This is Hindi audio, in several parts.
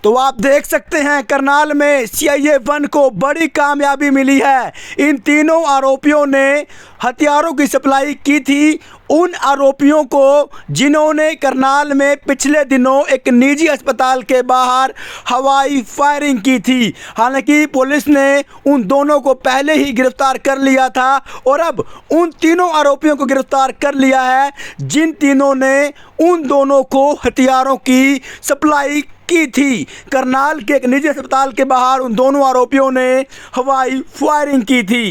तो आप देख सकते हैं करनाल में सीआईए 1 को बड़ी कामयाबी मिली है। इन तीनों आरोपियों ने हथियारों की सप्लाई की थी उन आरोपियों को जिन्होंने करनाल में पिछले दिनों एक निजी अस्पताल के बाहर हवाई फायरिंग की थी। हालांकि पुलिस ने उन दोनों को पहले ही गिरफ्तार कर लिया था और अब उन तीनों आरोपियों को गिरफ्तार कर लिया है जिन तीनों ने उन दोनों को हथियारों की सप्लाई की थी। करनाल के एक निजी अस्पताल के बाहर उन दोनों आरोपियों ने हवाई फायरिंग की थी।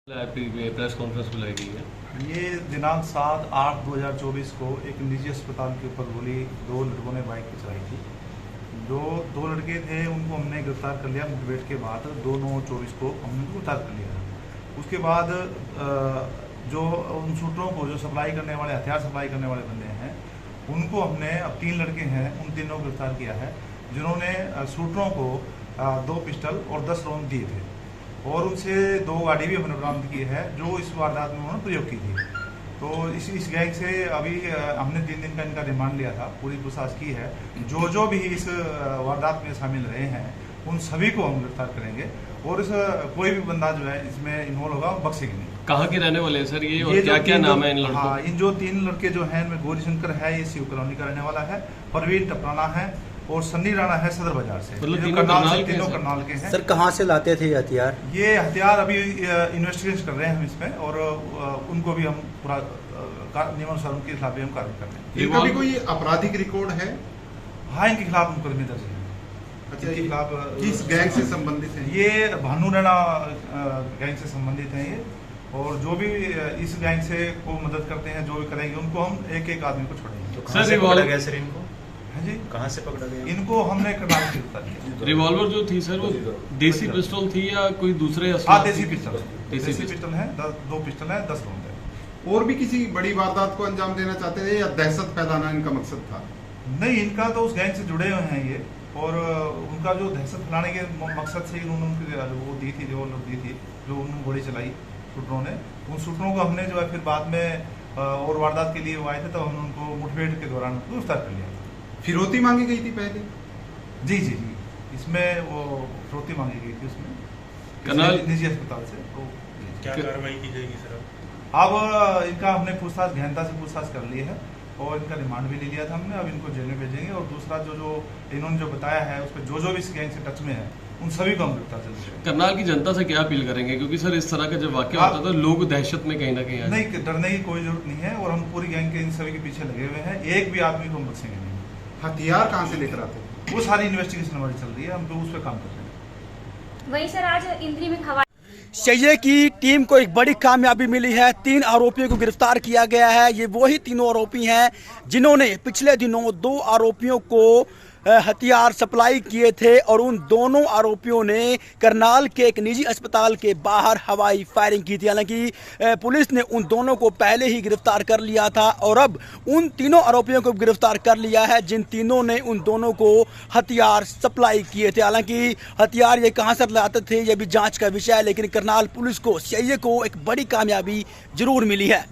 प्रेस कॉन्फ्रेंस बुलाई गई है। ये दिनांक 7/8/2024 को एक निजी अस्पताल के ऊपर गोली दो लड़कों ने बाइक पर चलाई थी। जो दो लड़के थे उनको हमने गिरफ्तार कर लिया मुठभेड़ के बाद। 2/9/24 को हमने गिरफ्तार कर लिया। उसके बाद जो उन शूटरों को जो सप्लाई करने वाले हथियार सप्लाई करने वाले बंदे हैं उनको हमने, अब 3 लड़के हैं, उन तीनों को गिरफ्तार किया है जिन्होंने शूटरों को 2 पिस्टल और 10 राउंड दिए थे और उनसे 2 गाड़ी भी हमने बरामद की है जो इस वारदात में उन्होंने प्रयोग की थी। तो इस गैंग से अभी हमने 3 दिन का इनका रिमांड लिया था, पूरी पूछताछ की है। जो भी इस वारदात में शामिल रहे हैं उन सभी को हम गिरफ्तार करेंगे और इस कोई भी बंदा जो है इसमें इन्वॉल्व होगा बख्शेंगे नहीं। कहाँ के रहने वाले हैं सर ये और क्या क्या नाम है इन लड़कों? हाँ, इन जो 3 लड़के जो हैं इनमें गौरीशंकर है, ये शिव कॉलोनी का रहने वाला है, परवीन टपराना है और सन्नी राणा है सदर बाजार से। मतलब तीनों करनाल के हैं। सर कहाँ से लाते थे ये हथियार? ये हथियार अभी इन्वेस्टिगेशन कर रहे हैं हम इसमें और उनको भी हम पूरा नियमानुसार उनके खिलाफ भी हम कार्रवाई कर रहे हैं। इनका भी कोई आपराधिक रिकॉर्ड है? हाँ, इनके खिलाफ मुकदमे दर्ज है। अच्छा, इनके खिलाफ किस गैंग से संबंधित है? ये भानु रैना गैंग से संबंधित हैं ये, और जो भी इस गैंग से को मदद करते हैं, जो भी करेंगे उनको हम एक आदमी को छोड़ेंगे। तो कहाँ से पकड़ा गया सर इनको? हाँ जी, कहाँ से पकड़ा गया इनको? हमने करनाल से गिरफ्तार किया। रिवॉल्वर जो थी सर वो देसी पिस्टल थी या कोई दूसरे? हाँ, देसी पिस्टल है। 2 पिस्टल है, 10 राउंड है। और भी किसी बड़ी वारदात को अंजाम देना चाहते थे या दहशत फैलाना इनका मकसद था? नहीं, इनका तो उस गैंग से जुड़े हुए हैं ये, और उनका जो दहशत फैलाने के मकसद से उन्होंने उनकी वो दी थी, जो उन्होंने गोली चलाई शूटरों ने। उन शूटरों को हमने जो है फिर बाद में और वारदात के लिए वो आए थे तब हमने उनको मुठभेड़ के दौरान गिरफ्तार कर लिया। फिरौती मांगी गई थी पहले? जी, इसमें वो फिरौती मांगी गई थी उसमें करनाल निजी अस्पताल से। तो क्या कार्रवाई की जाएगी सर? अब इनका हमने पूछताछ गहनता से पूछताछ कर ली है और इनका रिमांड भी ले लिया था हमने। अब इनको जेल में भेजेंगे और दूसरा जो इन्होंने जो बताया है उस पर जो भी इस गैंग से टच में है उन सभी को हम गिरफ्तार करेंगे। करनाल की जनता से क्या अपील करेंगे, क्योंकि सर इस तरह का जब वाकया होता है तो लोग दहशत में कहीं ना कहीं नहीं, डरने की कोई जरूरत नहीं है और हम पूरी गैंग के इन सभी के पीछे लगे हुए हैं। एक भी आदमी को हम बख्शेंगे नहीं। हथियार कहाँ से लेकर आते हैं? वो सारी इन्वेस्टिगेशन हमारी चल रही है, हम तो उस पर काम कर रहे हैं। वहीं सर आज इंद्री में हवा सीआईए की टीम को एक बड़ी कामयाबी मिली है। 3 आरोपियों को गिरफ्तार किया गया है। ये वही तीनों आरोपी हैं जिन्होंने पिछले दिनों 2 आरोपियों को हथियार सप्लाई किए थे और उन दोनों आरोपियों ने करनाल के एक निजी अस्पताल के बाहर हवाई फायरिंग की थी। हालांकि पुलिस ने उन दोनों को पहले ही गिरफ्तार कर लिया था और अब उन तीनों आरोपियों को गिरफ्तार कर लिया है जिन तीनों ने उन दोनों को हथियार सप्लाई किए थे। हालांकि हथियार ये कहां से लाते थे ये भी जांच का विषय है, लेकिन करनाल पुलिस को सीआईए को एक बड़ी कामयाबी जरूर मिली है।